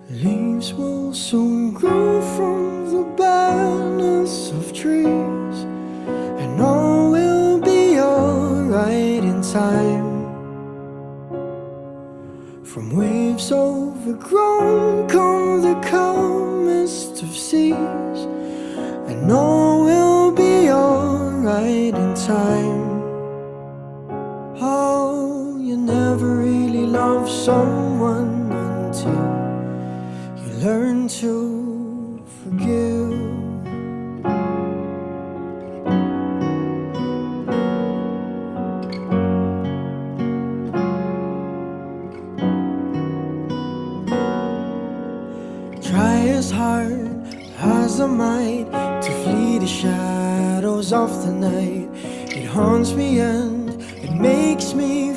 Leaves will soon grow from the barrenness of trees, and all will be alright in time. From waves overgrown come the calmest of seas, and all will be alright in time. Oh, you never really love someone until you learn to forgive. Try as hard as I might to flee the shadows of the night. It haunts me and it makes me